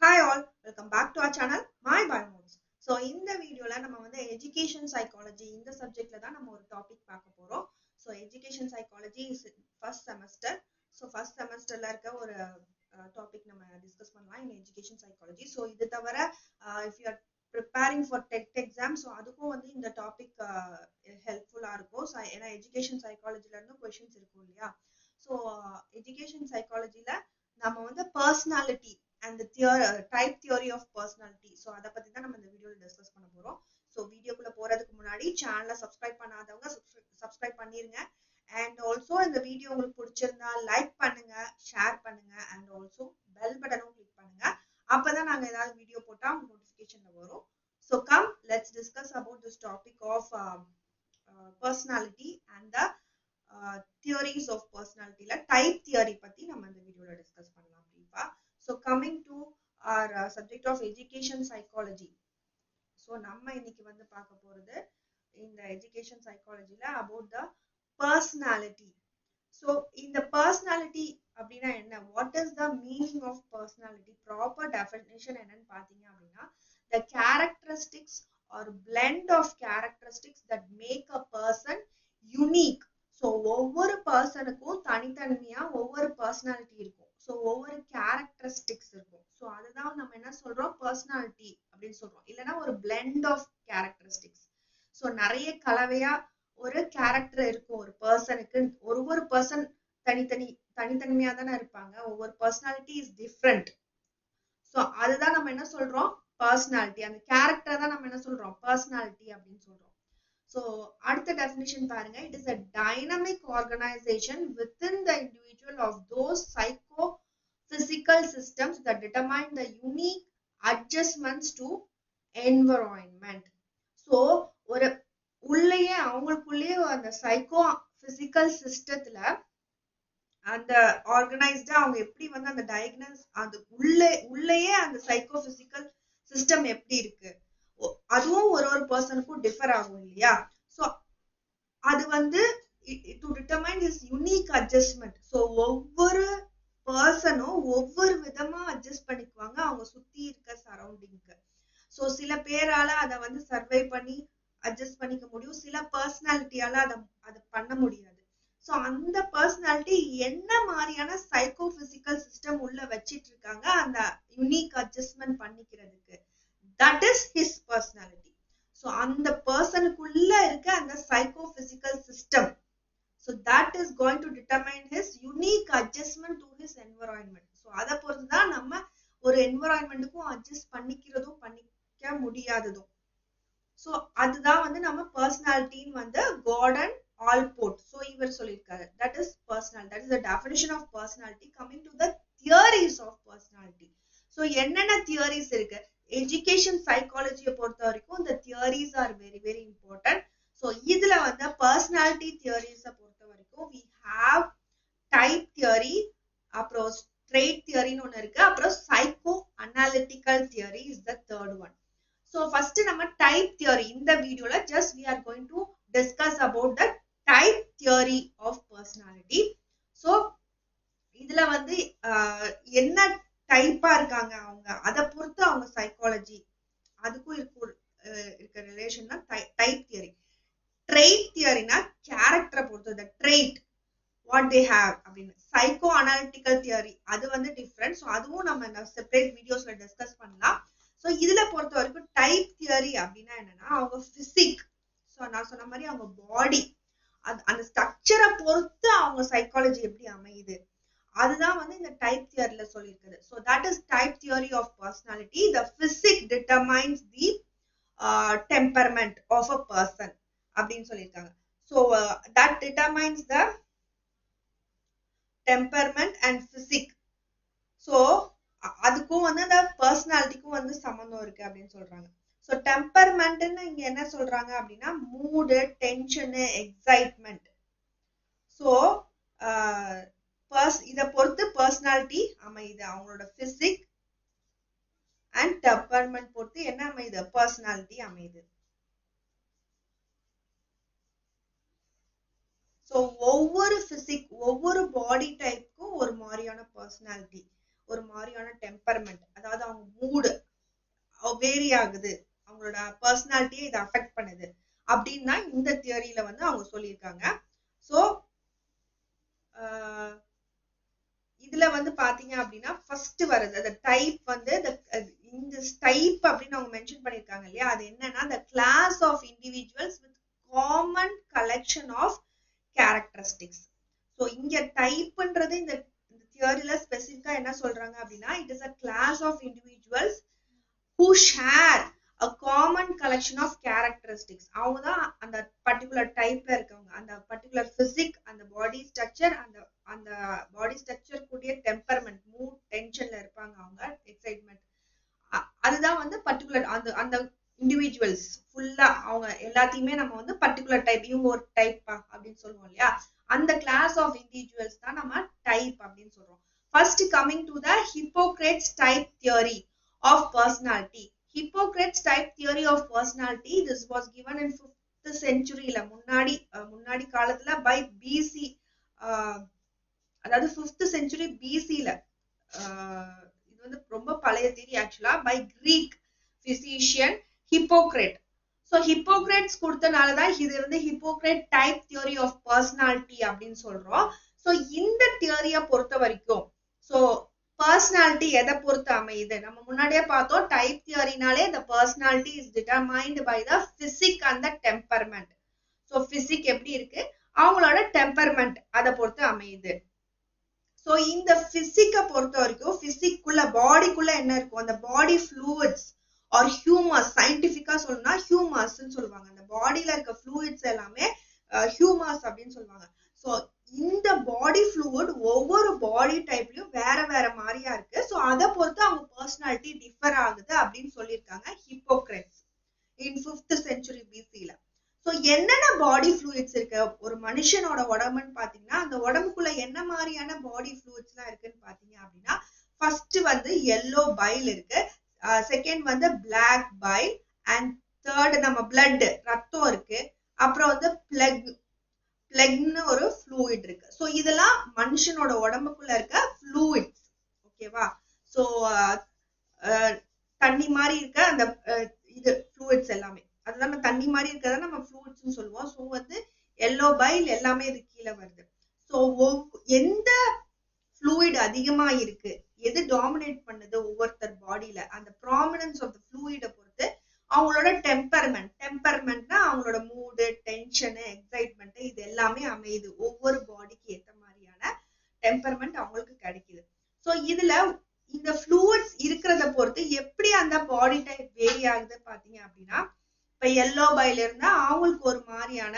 Hi all, welcome back to our channel My Biomodes. So இந்த வீடியோல நம்ம வந்து education psychology இந்த சப்ஜெக்ட்ல தான் நம்ம ஒரு டாபிக் பார்க்க போறோம். So education psychology is first semester. So first semesterல இருக்க ஒரு டாபிக் நம்ம டிஸ்கஸ் பண்ணலாம் in education psychology. So இது தவிர if you are preparing for TET exam, so அதுக்கும் வந்து இந்த டாபிக் ஹெல்ப்ஃபுல்லா இருக்கும். So ஏன்னா education psychologyல இருந்து क्वेश्चंस இருக்கும் இல்லையா? So education psychologyல நம்ம வந்து personality and the type theory of personality. So அத பத்தி தான் நம்ம இந்த வீடியோல டிஸ்கஸ் பண்ண போறோம். So வீடியோக்குள்ள போறதுக்கு முன்னாடி சேனலை சப்ஸ்கிரைப் பண்ணாதவங்க சப்ஸ்கிரைப் பண்ணிருங்க. And also இந்த வீடியோ உங்களுக்கு பிடிச்சிருந்தா லைக் பண்ணுங்க, ஷேர் பண்ணுங்க, and also பெல் பட்டனும் கிளிக் பண்ணுங்க. அப்பதான் நாங்க ஏதாவது வீடியோ போட்டா உங்களுக்கு நோட்டிபிகேஷன்ல வரும். So come, let's discuss about this topic of personality and the theories of personality. Type theory பத்தி நம்ம இந்த வீடியோல டிஸ்கஸ் பண்ணலாம் பிரீஃபா. So coming to our subject of education psychology. So நம்ம இன்னைக்கு வந்து பார்க்க போறது இந்த education psychologyல about the personality. So இந்த personality அப்படின்னா என்ன? What is the meaning of personality? Proper definition என்னன்னு பாத்தீங்க அப்படின்னா the characteristics or blend of characteristics that make a person unique. So ஒவ்வொரு பர்சனுக்கும் தனித்தன்மையா ஒவ்வொரு பர்சனாலிட்டி இருக்கும். ஸோ ஒவ்வொரு கேரக்டரிஸ்டிக்ஸ் இருக்கும். ஸோ அதுதான் நம்ம என்ன சொல்றோம், பர்சனாலிட்டி அப்படின்னு சொல்றோம். இல்லைன்னா ஒரு பிளெண்ட் ஆஃப் கேரக்டரிஸ்டிக்ஸ். ஸோ நிறைய கலவையா ஒரு கேரக்டர் இருக்கும் ஒரு பர்சனுக்கு. ஒவ்வொரு பர்சன் தனித்தன்மையா தானே இருப்பாங்க. ஒவ்வொரு பர்சனாலிட்டி இஸ் டிஃப்ரெண்ட். ஸோ அதுதான் நம்ம என்ன சொல்றோம், பர்சனாலிட்டி. அந்த கேரக்டர் தான் நம்ம என்ன சொல்றோம், பர்சனாலிட்டி அப்படின்னு சொல்றோம். So அடுத்த definition பாருங்க, it is a dynamic organization within the individual of those psychophysical systems that determine the unique adjustments to environment. So ஒரு உள்ளேயே அவங்களுக்குள்ளேயே அந்த சைக்கோ பிசிக்கல் சிஸ்டத்துல அந்த ஆர்கனைஸ்டா அவங்க எப்படி வந்து அந்த டயக்னோஸ் அது உள்ளேயே அந்த சைக்கோ பிசிக்கல் சிஸ்டம் எப்படி இருக்கு, அதுவும் ஒரு ஒரு பர்சனுக்கும் டிஃபர் ஆகும் இல்லையா? சோ அது வந்து to determine his unique adjustment. So ஒவ்வொரு பர்சனும் ஒவ்வொரு விதமா அட்ஜஸ்ட் பண்ணிக்குவாங்க அவங்க சுத்தி இருக்க சரௌண்டிங்க்கு. சோ சில பேரால அதை வந்து சர்வை பண்ணி அட்ஜஸ்ட் பண்ணிக்க முடியும், சில பர்சனாலிட்டியால அதை பண்ண முடியாது. சோ அந்த பர்சனாலிட்டி என்ன மாதிரியான சைக்கோ பிசிக்கல் சிஸ்டம் உள்ள வச்சிட்டு இருக்காங்க அந்த யூனிக் அட்ஜஸ்ட்மெண்ட் பண்ணிக்கிறதுக்கு, that is his personality. So அந்த பர்சனுக்குள்ள இருக்க அந்த psychophysical system, so that is going to determine his unique adjustment to his environment. So அத பொறுத்து தான் நம்ம ஒரு environmentக்கும் adjust பண்ணிக்கிறதும் பண்ணிக்க முடியாததும். So அதுதான் வந்து நம்ம personality வந்து Gordon Allport. So இவர் சொல்லியிருக்காரு, that is personality. That is the definition of personality. Coming to the theories of personality. So என்னென்ன theories இருக்கு? Education psychology பொறுத்த வரைக்கும் இந்த theories are very very important. So இதுல வந்து personality theories பொறுத்த வரைக்கும் we have type theory, அப்புறம் trait theory ன்னு ஒண்ணு இருக்கு, அப்புறம் psycho analytical theory is the third one. So first நம்ம type theory இந்த வீடியோல just we are going to discuss about the type theory of personality. So இதுல வந்து என்ன டைப்பா இருக்காங்க அவங்க, அதை பொறுத்து அவங்க சைக்காலஜி அதுக்கும் இருக்க ரிலேஷன் தான் டைப் தியரி. ட்ரெய்ட் தியரினா கேரக்டரை பொறுத்து, ட்ரெய்ட் வாட் தே ஹேவ் அப்படின்னு. சைக்கோ அனாலிட்டிக்கல் தியரி அது வந்து டிஃப்ரெண்ட். ஸோ அதுவும் நம்ம செப்பரேட் வீடியோஸ்ல டிஸ்கஸ் பண்ணலாம். ஸோ இதுல பொறுத்த வரைக்கும் டைப் தியரி அப்படின்னா என்னன்னா அவங்க பிசிக், ஸோ நான் சொன்ன மாதிரி அவங்க பாடி அந்த ஸ்ட்ரக்சரை பொறுத்து அவங்க சைக்காலஜி எப்படி அமையுது, அதுதான் வந்து இந்த டைப் தியரில சொல்லியிருக்குது. So that is type theory of personality. The physics determines the temperament of a person அப்படின்னு சொல்லியிருக்காங்க. So that determines the temperament and physics. So அதுக்கும் வந்து அந்த பர்சனாலிட்டிக்கும் வந்து சம்பந்தம் இருக்கு அப்படின்னு சொல்றாங்க. ஸோ டெம்பர்மெண்ட்னு இங்க என்ன சொல்றாங்க அப்படின்னா மூடு, டென்ஷனு, எக்ஸைட்மெண்ட். ஸோ இதை பொறுத்து பர்சனாலிட்டி அமையுது. அவங்களோட பிசிக் அண்ட் டெம்பர்மெண்ட் பொறுத்து என்ன அமையுது, பர்சனாலிட்டி அமையுது. ஸோ ஒவ்வொரு பிசிக் ஒவ்வொரு பாடி டைப்புக்கும் ஒரு மாதிரியான பர்சனாலிட்டி, ஒரு மாதிரியான டெம்பர்மெண்ட், அதாவது அவங்க மூடு வேரி ஆகுது, அவங்களோட பர்சனாலிட்டியை இதை அஃபெக்ட் பண்ணுது அப்படின்னு தான் இந்த தியரியில வந்து அவங்க சொல்லியிருக்காங்க. ஸோ இதுல வந்து பாத்தீங்க அப்படின்னா ஃபர்ஸ்ட் வருது அந்த டைப் வந்து இந்த டைப் அப்படின்னு அவங்க மென்ஷன் பண்ணிருக்காங்க இல்லையா, அது என்னன்னா the class of individuals with common collection of characteristics. So இங்க டைப்ன்றது இந்த தியரியில ஸ்பெசிஃபிக்கா என்ன சொல்றாங்க அப்படின்னா, it is a class of individuals who share a common collection of characteristics. அவங்க தான் அந்த பர்டிகுலர் டைப்ல இருக்கவங்க, அந்த பர்டிகுலர் பிசிக், அந்த பாடி ஸ்ட்ரக்சர், அந்த பாடி ஸ்ட்ரக்சர் கூடிய டெம்பர்மெண்ட், மூட், டென்ஷன்ல இருப்பாங்க அவங்க, எக்ஸைட்மெண்ட், அதுதான் வந்து பர்டிகுலர் அந்த இண்டிவிஜுவல்ஸ் ஃபுல்லா அவங்க எல்லாத்தையுமே நம்ம வந்து பர்டிகுலர் டைப், இவங்க ஒரு டைப்பா அப்படின்னு சொல்லுவோம் இல்லையா, அந்த கிளாஸ் ஆஃப் இண்டிவிஜுவல்ஸ் தான் நம்ம டைப் அப்படின்னு சொல்றோம். First coming to the Hippocrates type theory of personality. Hippocrates type theory of personality, this was given in 5th century ல முன்னாடி காலத்துல by BC, அதாவது 5th century BC ல, இது வந்து ரொம்ப பழைய தியரி ஆக்சுவலா, by Greek physician Hippocrates. So Hippocrates கொடுத்தனாலதான் இது வந்து Hippocrates type theory of personality அப்படின்னு சொல்றோம். ஸோ இந்த தியரியை பொறுத்த வரைக்கும் ஸோ பர்சனாலிட்டி எதை பொறுத்து அமையுது, நம்ம முன்னாடியே பார்த்தோம் type தியரினாலே the personality is determined by the physic and the temperament. So physique எப்படி இருக்கு, அவங்களோட டெம்பர்மெண்ட் அதை பொறுத்து அமையுது. ஸோ இந்த பிசிக்கை பொறுத்த வரைக்கும் பிசிக்குள்ள பாடிக்குள்ள என்ன இருக்கும், அந்த பாடி ஃப்ளூயிட்ஸ் ஆர் ஹியூமர்ஸ், சயின்டிபிக்கா சொல்லணும்னா ஹியூமர்ஸ்ன்னு சொல்லுவாங்க, அந்த பாடியில இருக்க ஃப்ளூயிட்ஸ் எல்லாமே ஹியூமர்ஸ் அப்படின்னு சொல்லுவாங்க. ஸோ இந்த பாடி ஃப்ளூயிட் ஒவ்வொரு பாடி டைப்லயும் வேற வேற மாதிரியா இருக்கு. ஸோ அதை பொறுத்து அவங்க பர்சனாலிட்டி டிஃபர் ஆகுது அப்படின்னு சொல்லியிருக்காங்க ஹிப்போக்ரேட்ஸ் இன் 5th century BC ல. ஸோ என்னென்ன பாடி ஃப்ளூயிட்ஸ் இருக்கு ஒரு மனுஷனோட உடம்புன்னு பாத்தீங்கன்னா, அந்த உடம்புக்குள்ள என்ன மாதிரியான பாடி ஃப்ளூயிட்ஸ் எல்லாம் இருக்குன்னு பாத்தீங்க அப்படின்னா, ஃபர்ஸ்ட் வந்து எல்லோ பைல் இருக்கு, செகண்ட் வந்து பிளாக் பைல், அண்ட் தேர்ட் நம்ம பிளட், ரத்தம் இருக்கு, அப்புறம் வந்து பிளக்னு ஒரு ஃப்ளூயிட் இருக்கு. ஸோ இதெல்லாம் மனுஷனோட உடம்புக்குள்ள இருக்க ஃப்ளூயிட்ஸ், ஓகேவா. ஸோ தண்ணி மாதிரி இருக்க அந்த இது ஃப்ளூயிட்ஸ் எல்லாமே, அதுதான் நம்ம தண்ணி மாதிரி இருக்கிறத நம்ம ஃப்ளூயிட்ஸ்னு சொல்லுவோம். ஸோ வந்து எல்லோ பைல் எல்லாமே இது கீழே வருது. ஸோ எந்த ஃப்ளூயிட் அதிகமா இருக்கு, எது டாமினேட் பண்ணுது ஒவ்வொருத்தர் பாடியில, அந்த ப்ராமினன்ஸ் ஆஃப் த ஃப்ளூயிட பொறுத்து அவங்களோட டெம்பர்மெண்ட்னா அவங்களோட மூடு, டென்ஷனு, எக்ஸைட்மெண்ட், இது எல்லாமே அமையுது. ஒவ்வொரு பாடிக்கு ஏத்த மாதிரியான டெம்பர்மெண்ட் அவங்களுக்கு கிடைக்குது. ஸோ இதுல இந்த ஃப்ளூயிட்ஸ் இருக்கிறத பொறுத்து எப்படி அந்த பாடி டைப் வேரி ஆகுது பாத்தீங்க அப்படின்னா, இப்ப எல்லோ பைல இருந்தா அவங்களுக்கு ஒரு மாதிரியான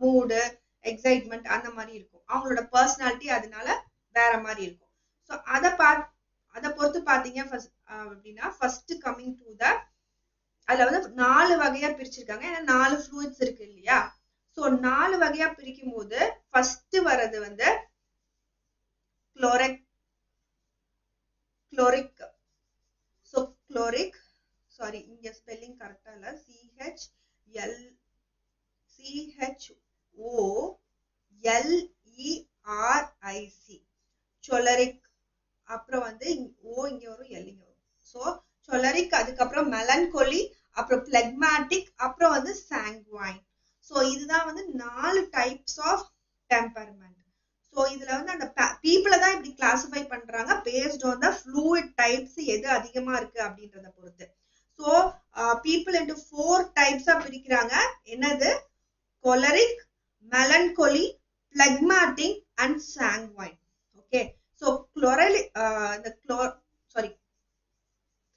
மூடு, எக்ஸைட்மெண்ட் அந்த மாதிரி இருக்கும், அவங்களோட பர்சனாலிட்டி அதனால வேற மாதிரி இருக்கும். ஸோ அதை பொறுத்து பாத்தீங்க அப்படின்னா, ஃபர்ஸ்ட் கமிங் டு த, அதுல வந்து 4 வகையா பிரிச்சிருக்காங்க, ஏன்னா 4 ஃப்ளூயிட்ஸ் இருக்கு இல்லையா. ஸோ 4 வகையா பிரிக்கும் போது ஃபர்ஸ்ட் வர்றது வந்து குளோரிக். ஸோ குளோரிக், சாரி இங்க ஸ்பெல்லிங் கரெக்டா இல்ல, CHLOLERIC, சொலரிக். அப்புறம் வந்து ஓ இங்க வரும், எல் இங்க வரும். ஸோ சொலரிக், அதுக்கப்புறம் மெலன்கோலி, அப்புறம் பிளக்மேட்டிக், அப்புறம் வந்து சாங்குவைன். ஸோ இதுதான் வந்து 4 டைப்ஸ் ஆஃப் டெம்பர்மெண்ட். ஸோ இதுல வந்து அந்த பீப்புளை தான் இப்படி கிளாசிஃபை பண்றாங்க based on the fluid types எது அதிகமா இருக்கு அப்படின்றத பொறுத்து. ஸோ பீப்புள் இன்டு 4 டைப்ஸா பிரிக்கிறாங்க, என்னது, கொலரிக், மெலன்கோலி, பிளக்மேட்டிக் அண்ட் சாங்குவைன். ஓகே. ஸோ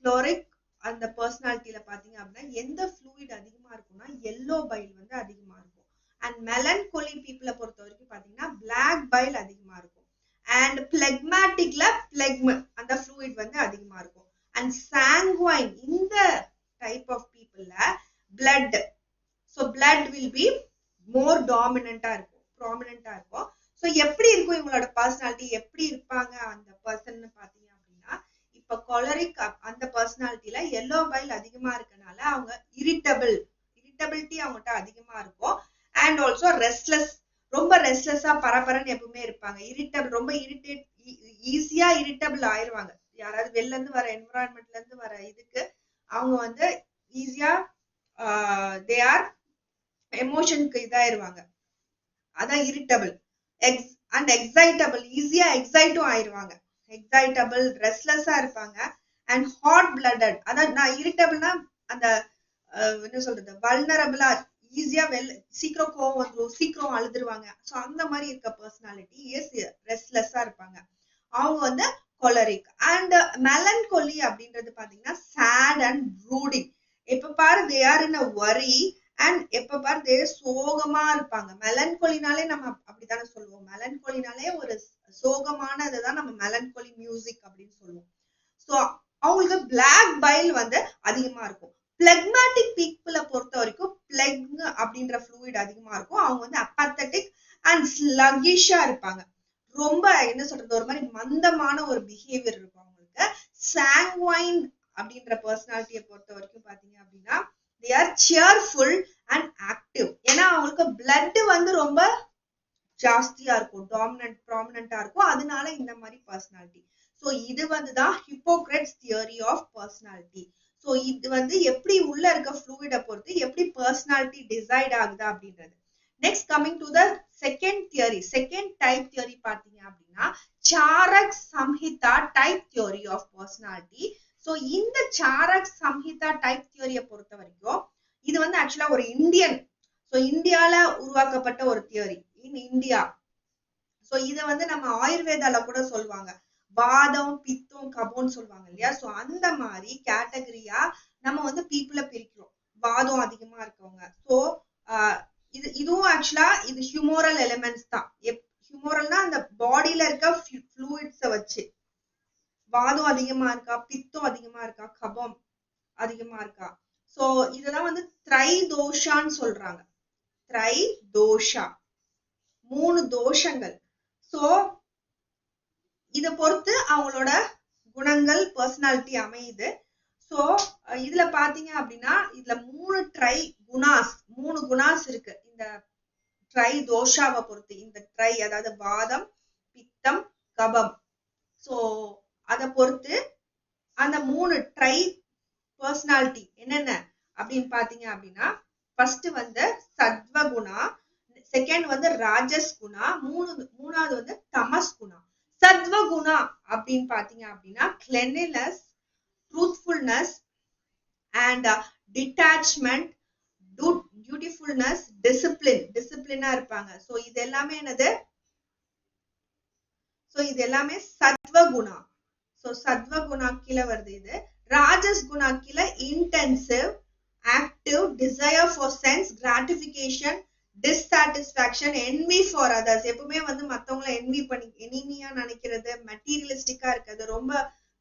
குளோரிக் அந்த பர்சனாலிட்டியில பாத்தீங்க அப்படின்னா எந்த ஃப்ளூயிட் அதிகமா இருக்கும்னா எல்லோ பைல் வந்து அதிகமா இருக்கும். அண்ட் மெலன்கோலி பீப்புளை பொறுத்த வரைக்கும் பாத்தீங்கன்னா பிளாக் பைல் அதிகமா இருக்கும். அண்ட் பிளக்மேட்டிக்ல பிளக்ம அந்த ஃப்ளூயிட் வந்து அதிகமா இருக்கும். அண்ட் சாங்குவைன் இந்த டைப் ஆஃப் பீப்புள்ல blood, so blood will be more டாமினண்டா இருக்கும், ப்ராமினண்டா இருக்கும். ஸோ எப்படி இருக்கும் இவங்களோட பர்சனாலிட்டி, எப்படி இருப்பாங்க அந்த பர்சன் பாத்தீங்க அப்படின்னா, இப்ப கொலரிக் அந்த பர்சனாலிட்டியில எல்லோ பைல் அதிகமா இருக்கனால அவங்க இரிட்டபிலிட்டி அவங்ககிட்ட அதிகமா இருக்கும். அண்ட் ஆல்சோ ரெஸ்ட்லெஸ், ரொம்ப ரெஸ்ட்லெஸ்ஸா பரபரன்னு எப்பவுமே இருப்பாங்க. ரொம்ப ஈஸியா இரிட்டபிள் ஆயிருவாங்க. யாராவது வெளில இருந்து வர என்விரான்மெண்ட்ல இருந்து வர இதுக்கு அவங்க வந்து ஈஸியா தே ஆர் எமோஷனுக்கு இதாயிருவாங்க. அதான் இரிட்டபிள். அண்ட் எக்ஸைட்டபிள், ஈஸியா எக்ஸைட்டும் ஆயிருவாங்க. எக்ஸைட்டபிள், ரெஸ்ட்லெஸ்ஸா இருப்பாங்க. அண்ட் ஹாட் பிளட்டட், அதான் நான் இரிட்டபிள்னா அந்த என்ன சொல்றது, வல்னரபிளா, ஈஸியா சீக்கிரம் கோவம் வந்துடும், சீக்கிரம் அழுதுருவாங்க. ஸோ அந்த மாதிரி இருக்க பர்சனாலிட்டி இஸ் ரெஸ்ட்லெஸ்ஸா இருப்பாங்க. அவங்க வந்து கொலரிக். அண்ட் மெலன்கோலி அப்படின்றது பாத்தீங்கன்னா சேட் அண்ட் ப்ரூடிங். எப்ப பாரு தே ஆர் இன் அ வரி அண்ட் எப்ப பாரு தே சோகமா இருப்பாங்க. மெலன்கோலினாலே நம்ம அப்படித்தானே சொல்லுவோம். மெலன்கோலினாலே ஒரு சோகமானதுதான் நம்ம மெலன்கோலி மியூசிக் அப்படின்னு சொல்லுவோம். ஸோ அவங்களுக்கு பிளாக் பைல் வந்து அதிகமா இருக்கும். பிளக்மேட்டிக் பீப்புளை பொறுத்த வரைக்கும் பிளக் அப்படின்ற ஃப்ளூயிட் அதிகமா இருக்கும். அவங்க வந்து அப்பாத்தட்டிக் அண்ட் ஸ்லகிஷா இருப்பாங்க. ரொம்ப என்ன சொல்றது, ஒரு மாதிரி மந்தமான ஒரு பிஹேவியர் இருக்கும் அவங்களுக்கு. சாங்வைன் அப்படின்ற பர்சனாலிட்டியை பொறுத்த வரைக்கும் பாத்தீங்க அப்படின்னா they are cheerful and active. ஏன்னா அவங்களுக்கு பிளட் வந்து ரொம்ப ஜாஸ்தியா இருக்கும், ப்ராமினென்ட்டா இருக்கும். அதனால இந்த மாதிரி பர்சனாலிட்டி. ஸோ இது வந்துதான் Hippocrates theory of personality. So இது வந்து எப்படி உள்ள இருக்க ஃப்ளூயிட பொறுத்து எப்படி பர்சனாலிட்டி டிசைட் ஆகுதா அப்படின்றது. Next coming to the second theory, second type theory பாத்தீங்க அப்படின்னா Charak Samhita type theory of personality. So இந்த சாரக் சம்ஹிதா டைப் தியரியை பொறுத்த வரைக்கும் இது வந்து ஆக்சுவலா ஒரு இந்தியன், ஸோ இந்தியால உருவாக்கப்பட்ட ஒரு தியரி இன் இந்தியா. ஸோ இதை வந்து நம்ம ஆயுர்வேதால கூட சொல்லுவாங்க, வாதம் பித்தம் கபம்னு சொல்லுவாங்க இல்லையா. ஸோ அந்த மாதிரி கேட்டகரியா நம்ம வந்து பீப்புளை பிரிக்கிறோம். வாதம் அதிகமா இருக்கவங்க. ஸோ இதுவும் ஆக்சுவலா இது ஹியூமோரல் எலிமெண்ட்ஸ் தான். ஹியூமோரல்னா அந்த பாடியில இருக்க ஃப்ளூயிட்ஸை வச்சு வாதம் அதிகமா இருக்கா, பித்தம் அதிகமா இருக்கா, கபம் அதிகமா இருக்கா. சோ இதெல்லாம் வந்து திரைதோஷான்னு சொல்றாங்க. திரைதோஷா, 3 தோஷங்கள். சோ இத பொறுத்து அவங்களோட குணங்கள், பர்சனாலிட்டி அமையுது. சோ இதுல பாத்தீங்க அப்படின்னா இதுல 3 குணாஸ் இருக்கு இந்த ட்ரை தோஷாவை பொறுத்து. இந்த ட்ரை அதாவது வாதம் பித்தம் கபம். சோ அத பொறுத்து அந்த 3 ட்ரை பர்சனாலிட்டி என்னென்ன அப்படின்னு பாத்தீங்க அப்படின்னா ஃபர்ஸ்ட் வந்து சத்வகுணா, செகண்ட் வந்து ராஜஸ் குணா, மூணாவது வந்து தமஸ் குணா. சத்வகுணா அப்படின்னு பாத்தீங்க அப்படின்னா கிளென்லினஸ், ட்ரூத்ஃபுல்னஸ் அண்ட் டிட்டாச்மெண்ட், டியூட்டிஃபுல்னஸ், டிசிப்ளினா இருப்பாங்க. சோ இது எல்லாமே என்னது, சோ இது எல்லாமே சத்வகுணா. சோ சத்வகுணா கீழே வருது. இது ராஜஸ் குணா கீழே intensive, active, desire for sense gratification, dissatisfaction, envy for others. எப்பவுமே வந்து மத்தவங்களை எனிமியா நினைக்கிறது, மெட்டீரியலிஸ்டிக்கா இருக்கிறது, ரொம்ப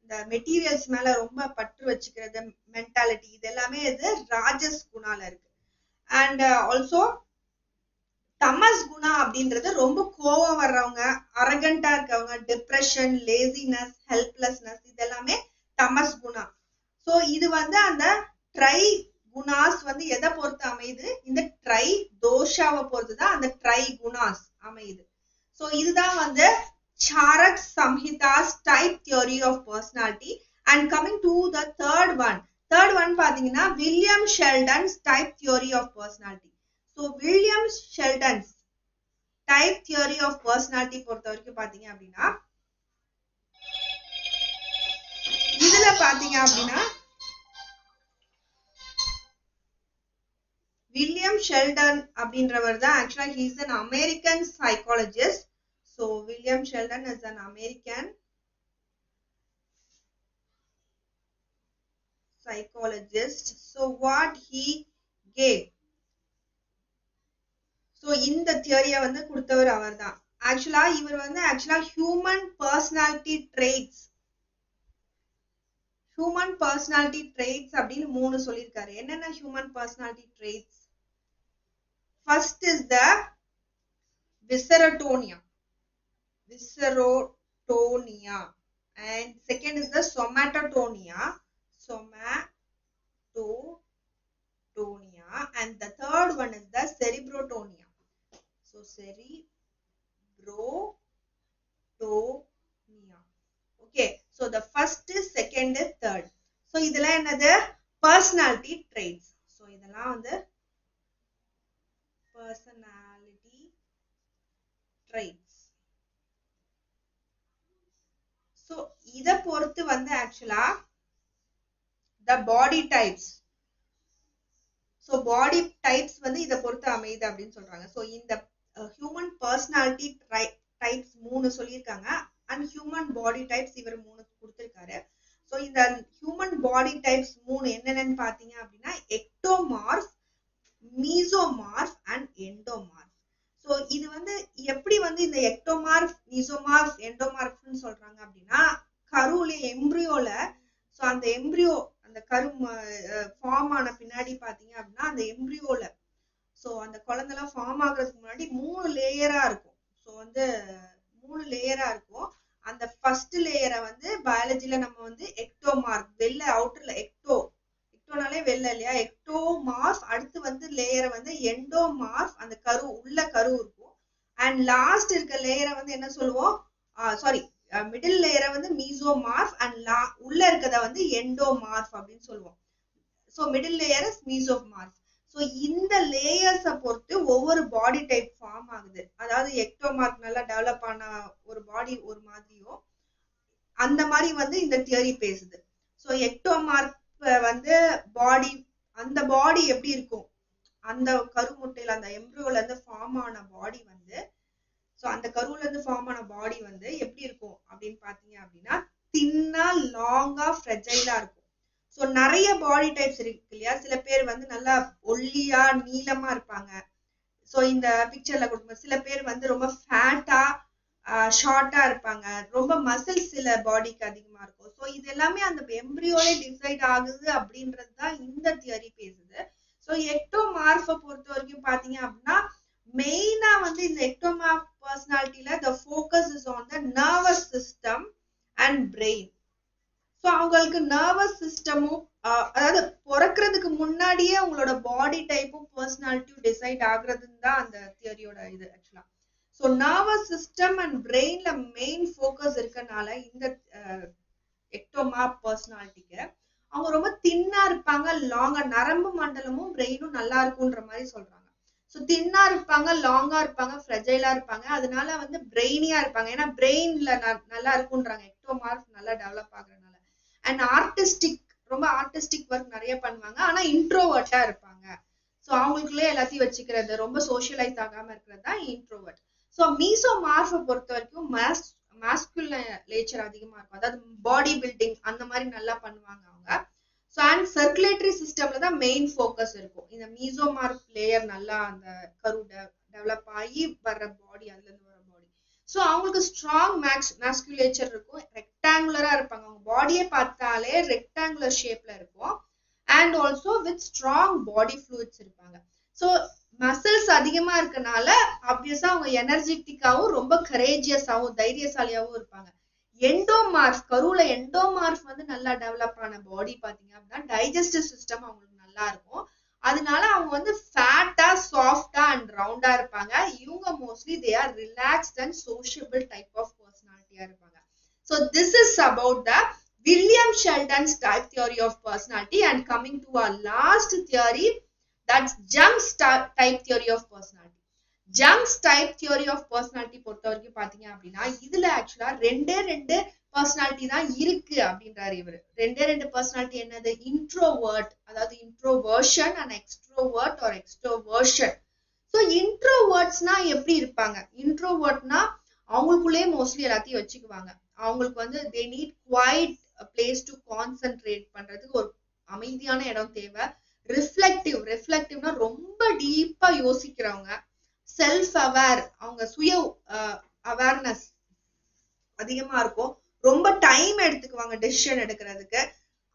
இந்த மெட்டீரியல்ஸ் மேல ரொம்ப பற்று வச்சுக்கிறது, மென்டாலிட்டி, இது எல்லாமே இது ராஜஸ் குணால இருக்கு. அண்ட் ஆல்சோ தமஸ் குணா அப்படின்றது ரொம்ப கோவம் வர்றவங்க, அரகண்டா இருக்கவங்க, டிப்ரெஷன், லேசினஸ், ஹெல்ப்லெஸ்னஸ், இதெல்லாமே தமஸ் குணா. சோ இது வந்து அந்த ட்ரை குணாஸ் வந்து எதை பொறுத்து அமையுது, இந்த ட்ரை தோஷாவை பொறுத்துதான் அந்த ட்ரை குணாஸ் அமையுது. சோ இதுதான் வந்து Charak Samhita's type theory of personality. And coming to the third one பாத்தீங்கன்னா William Shelton's type theory of personality. So William Shelton's type theory of personality பொறுத்த வரைக்கும் பாத்தீங்க அப்படின்னா இதுல பாத்தீங்க அப்படின்னா வில்லியம் ஷெல்டன் அப்படின்றவர் தான் ஆக்சுவலா he is an American psychologist. So William Sheldon is an American psychologist. So what he gave, so இந்த தியரியை வந்து கொடுத்தவர் அவர் தான். ஆக்சுவலா இவர் வந்து ஹியூமன் பர்சனாலிட்டி ட்ரெய்ட்ஸ் அப்படின்னு 3 சொல்லியிருக்காரு. என்னென்ன human personality traits? First is the viscerotonia and second is the somatotonia and the third one is the cerebrotonia. So cerebrotonia. இதெல்லாம் என்னது பர்சனாலிட்டி ட்ரெய்ட்ஸ். ஸோ இதெல்லாம் வந்து பர்சனாலிட்டி ட்ரெய்ட்ஸ். ஸோ இதை பொறுத்து வந்து ஆக்சுவலா the body types. So body types வந்து இதை பொறுத்து அமையுது அப்படின்னு சொல்றாங்க. ஸோ இந்த ஹியூமன் பர்சனாலிட்டி டைப்ஸ் 3 சொல்லியிருக்காங்க அண்ட் ஹியூமன் பாடி டைப்ஸ் இவர் 3 கொடுத்திருக்காரு. ஸோ இந்த ஹியூமன் பாடி டைப்ஸ் 3 என்னென்னு பாத்தீங்க அப்படின்னா ectomorph, mesomorph and endomorph. So இது வந்து எப்படி வந்து இந்த எக்டோமார்ஃப், மீசோமார்ஃப், எண்டோமார்ஃப்னு சொல்றாங்க அப்படின்னா கருவுல எம்ப்ரியோல ஸோ அந்த எம்ப்ரியோ அந்த கரு ஃபார்ம் ஆன பின்னாடி பாத்தீங்க அப்படின்னா அந்த எம்ப்ரியோல ஸோ அந்த குழந்தைலாம் ஃபார்ம் ஆகுறதுக்கு முன்னாடி 3 லேயரா இருக்கும். ஸோ வந்து 3 லேயரா இருக்கும். அந்த ஃபர்ஸ்ட் லேயரை வந்து பயாலஜில நம்ம வந்து எக்டோமார்ஃப், வெள்ளை அவுட்டர்ல எக்டோனாலே வெள்ளை இல்லையா, எக்டோமார்ஃப். அடுத்து வந்து லேயரை வந்து எண்டோமார்ஃப், அந்த கரு உள்ள கரு இருக்கும். அண்ட் லாஸ்ட் இருக்க லேயரை வந்து என்ன சொல்லுவோம், சாரி மிடில் லேயரை வந்து மீசோமார்ஃப் அண்ட் உள்ள இருக்கத வந்து எண்டோமார்ஃப் அப்படின்னு சொல்லுவோம். So middle layer is mesomorph. So இந்த லேயர்ஸை பொறுத்து ஒவ்வொரு பாடி டைப் ஃபார்ம் ஆகுது. அதாவது எக்டோமார்ஃப் நல்லா டெவலப் ஆன ஒரு பாடி ஒரு மாதிரியோ அந்த மாதிரி வந்து இந்த தியரி பேசுது. ஸோ எக்டோமார்ஃப் வந்து பாடி, அந்த பாடி எப்படி இருக்கும், அந்த கருமுட்டையில அந்த எம்ப்ரியோல இருந்து ஃபார்ம் ஆன பாடி வந்து ஸோ அந்த கருவுல இருந்து ஃபார்ம் ஆன பாடி வந்து எப்படி இருக்கும் அப்படின்னு பாத்தீங்க அப்படின்னா தின்னா லாங்கா ஃப்ரெஜைலா இருக்கும். ஸோ நிறைய பாடி டைப்ஸ் இருக்கு இல்லையா, சில பேர் வந்து நல்லா ஒல்லியா நீளமா இருப்பாங்க. ஸோ இந்த பிக்சர்ல கொடுக்கும் சில பேர் வந்து ரொம்ப ஃபேட்டா ஷார்ட்டா இருப்பாங்க, ரொம்ப மசில்ஸ் சில பாடிக்கு அதிகமா இருக்கும். ஸோ இது எல்லாமே அந்த எம்ப்ரியோலே டிசைட் ஆகுது அப்படின்றது தான் இந்த தியரி பேசுது. ஸோ எக்டோமார்ஃபை பொறுத்த வரைக்கும் பாத்தீங்க அப்படின்னா மெயினா வந்து இந்த எக்டோமார்ஃப் பர்சனாலிட்டியில the focus is on the nervous system and brain. So அவங்களுக்கு நர்வஸ் சிஸ்டமும் அதாவது பிறக்கிறதுக்கு முன்னாடியே உங்களோட பாடி டைப்பும் பர்சனாலிட்டியும் டிசைட் ஆகுறதுன்னு தான் அந்த தியரியோட இது ஆக்சுவலா. ஸோ நர்வஸ் சிஸ்டம் அண்ட் பிரெயின்ல மெயின் ஃபோக்கஸ் இருக்கனால இந்த எக்டோமார்ஃப் பர்சனாலிட்டிக்கு அவங்க ரொம்ப தின்னா இருப்பாங்க, லாங்கா நரம்பு மண்டலமும் பிரெயினும் நல்லா இருக்கும்ன்ற மாதிரி சொல்றாங்க. ஸோ தின்னா இருப்பாங்க, லாங்கா இருப்பாங்க, ஃப்ரெஜைலா இருப்பாங்க, அதனால வந்து பிரெயினியா இருப்பாங்க. ஏன்னா பிரெயின்ல நல்லா இருக்கும்ன்றாங்க எக்டோமார்ஃப் நல்லா டெவலப் ஆகுறதுனால. அண்ட் ஆர்டிஸ்டிக், ரொம்ப ஆர்டிஸ்டிக் ஒர்க் நிறைய பண்ணுவாங்க, ஆனா இன்ட்ரோவர்ட்டா இருப்பாங்க. ஸோ அவங்களுக்குள்ளே எல்லாத்தையும் வச்சுக்கிறது, ரொம்ப சோஷியலைஸ் ஆகாம இருக்கிறது தான் இன்ட்ரோவர்ட். ஸோ மீசோமார்ஃபை பொறுத்த வரைக்கும் மாஸ்குலேச்சர் அதிகமா இருக்கும், அதாவது பாடி பில்டிங் அந்த மாதிரி நல்லா பண்ணுவாங்க அவங்க. ஸோ அண்ட் சர்க்குலேட்டரி சிஸ்டம்ல தான் மெயின் ஃபோக்கஸ் இருக்கும். இந்த மீசோமார்ஃப் லேயர் நல்லா அந்த கரு டெவலப் ஆகி வர்ற பாடி, அதுல இருந்து வர பாடி. ஸோ அவங்களுக்கு ஸ்ட்ராங் மாஸ்குலேச்சர் இருக்கும், ரெக்டாங்குலரா இருப்பாங்க, அவங்க பாடியே பார்த்தாலே ரெக்டாங்குலர் ஷேப்ல இருக்கும். And also with strong body fluids இருப்பாங்க. ஸோ மசில்ஸ் அதிகமா இருக்கனால ஆப்வியஸா அவங்க எனர்ஜெட்டிக்காவும் ரொம்ப கரேஜியஸாவும் தைரியசாலியாவும் இருப்பாங்க. எண்டோமார்ஃப், கருவுல எண்டோமார்ஃப் வந்து நல்லா டெவலப் ஆன பாடி பாத்தீங்க அப்படின்னா டைஜஸ்டிவ் சிஸ்டம் அவங்களுக்கு நல்லா இருக்கும். அதனால அவங்க வந்து ஃபேட்டா, சாஃப்டா அண்ட் ரவுண்டா இருப்பாங்க. இவங்க mostly they are relaxed and sociable type of பர்சனாலிட்டியா இருப்பாங்க. So this is about the William Shelton's type theory of personality. And coming to our last theory, that's Jung's type theory of personality. Jung's type theory of personality பொறுத்த வரைக்கும் பாத்தீங்க அப்படின்னா இதுல ஆக்சுவலா ரெண்டு personality தான் இருக்கு அப்படின்றாரு இவரு. ரெண்டு பர்சனாலிட்டி என்னது, இன்ட்ரோவர்ட், அதாவது introversion and extrovert or extroversion. So இன்ட்ரோவர்ட்ஸ்னா எப்படி இருப்பாங்க, இன்ட்ரோவர்ட்னா அவங்களுக்குள்ளே மோஸ்ட்லி எல்லாத்தையும் வச்சுக்குவாங்க. அவங்களுக்கு வந்து they need quite a place to concentrate பண்றதுக்கு ஒரு அமைதியான இடம் தேவை. ரிஃப்ளெக்டிவ்னா ரொம்ப டீப்பா யோசிக்கிறவங்க. செல்ஃப் அவேர், அவங்க சுய அவேர்னஸ் அதிகமா இருக்கும். ரொம்ப டைம் எடுத்துக்குவாங்க டெசிஷன் எடுக்கிறதுக்கு.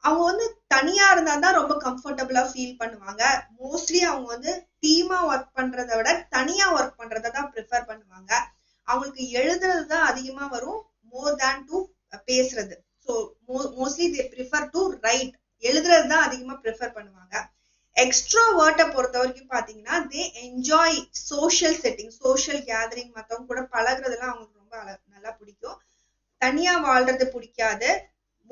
அவங்க வந்து தனியா இருந்தாதான் ரொம்ப கம்ஃபர்டபுளா ஃபீல் பண்ணுவாங்க. மோஸ்ட்லி அவங்க வந்து டீமா ஒர்க் பண்றதை விட தனியா ஒர்க் பண்றதை தான் ப்ரிஃபர் பண்ணுவாங்க. அவங்களுக்கு எழுதுறது தான் அதிகமா வரும் மோர் தேன் டு பேசுறது. So mostly they prefer to right, எழுதுறது தான் அதிகமா ப்ரிஃபர் பண்ணுவாங்க. எக்ஸ்ட்ரோவர்ட்டை பொறுத்த வரைக்கும் பாத்தீங்கன்னா they enjoy social setting, social gathering, மத்தவங்க கூட பழகுறதுலாம் அவங்களுக்கு ரொம்ப நல்லா பிடிக்கும். தனியா வாழ்றது பிடிக்காது.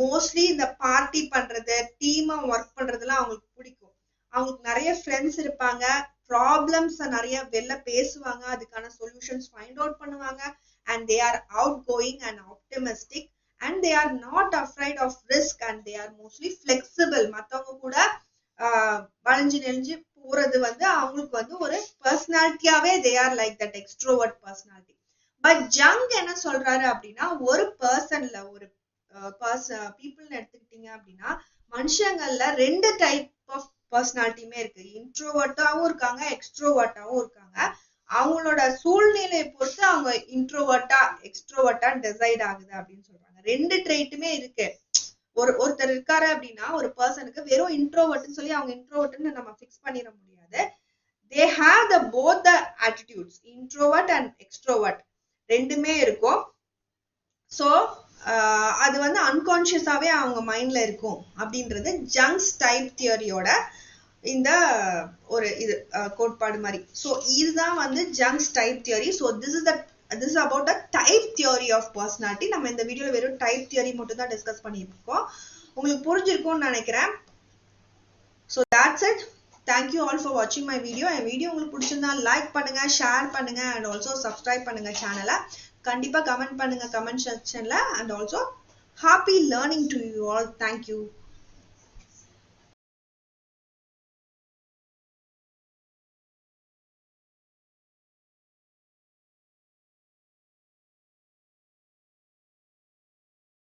மோஸ்ட்லி இந்த பார்ட்டி பண்றது, டீமா ஒர்க் பண்றதுலாம் அவங்களுக்கு பிடிக்கும். அவங்களுக்கு நிறைய ஃப்ரெண்ட்ஸ் இருப்பாங்க. ப்ராப்ளம்ஸ் நிறைய வெளில பேசுவாங்க. அதுக்கான சொல்யூஷன்ஸ் ஃபைண்ட் அவுட் பண்ணுவாங்க. And they are outgoing and optimistic. And they are not afraid of risk. And they are mostly flexible. மத்தவங்க கூட வளைஞ்சு நெளிஞ்சு போறது வந்து அவங்களுக்கு வந்து ஒரு பர்சனாலிட்டியாவே they are like that extrovert personality. But Jung என்ன சொல்றாரு அப்படின்னா, ஒரு பர்சன்ல ஒரு பீப்புள் எடுத்துக்கிட்டீங்க அப்படின்னா, மனுஷங்கள்ல 2 டைப் ஆஃப் பர்சனாலிட்டியுமே இருக்கு. இன்ட்ரோவர்ட்டாவும் இருக்காங்க, எக்ஸ்ட்ரோவர்ட்டாவும் இருக்காங்க. அவங்களோட சூழ்நிலையை பொறுத்து அவங்க இன்ட்ரோவர்ட்டா எக்ஸ்ட்ரோவர்ட்டா டிசைட் ஆகுது அப்படின்னு சொல்றாங்க. 2 ட்ரெய்ட்டுமே இருக்கு. ஒருத்தர் இருக்காரு அப்படின்னா ஒரு பர்சனுக்கு வெறும் இன்ட்ரோவர்ட்னு சொல்லி அவங்க இன்ட்ரோவர்ட்னு நம்ம ஃபிக்ஸ் பண்ணிட முடியாது. they have the both the attitudes, introvert and extrovert ரெண்டுமே இருக்கும். ஸோ அது வந்து அன்கான்சியஸாவே அவங்க மைண்ட்ல இருக்கும் அப்படின்றது ஜங்ஸ் டைப் தியரியோட இந்த ஒரு இது கோட்பாடு மாதிரி. ஸோ இதுதான் வந்து Jung's type theory. So this is about the type theory of personality. நம்ம இந்த வீடியோல வெறும் டைப் தியரி மட்டும் தான் டிஸ்கஸ் பண்ணியிருக்கோம். உங்களுக்கு புரிஞ்சிருக்கும்னு நினைக்கிறேன். So that's it. Thank you all for watching my video. N video உங்களுக்கு பிடிச்சிருந்தா லைக் பண்ணுங்க, ஷேர் பண்ணுங்க and also subscribe பண்ணுங்க சேனலை. கண்டிப்பா கமெண்ட் பண்ணுங்க கமெண்ட் செக்ஷன்ல. and also happy learning to you all. Thank you.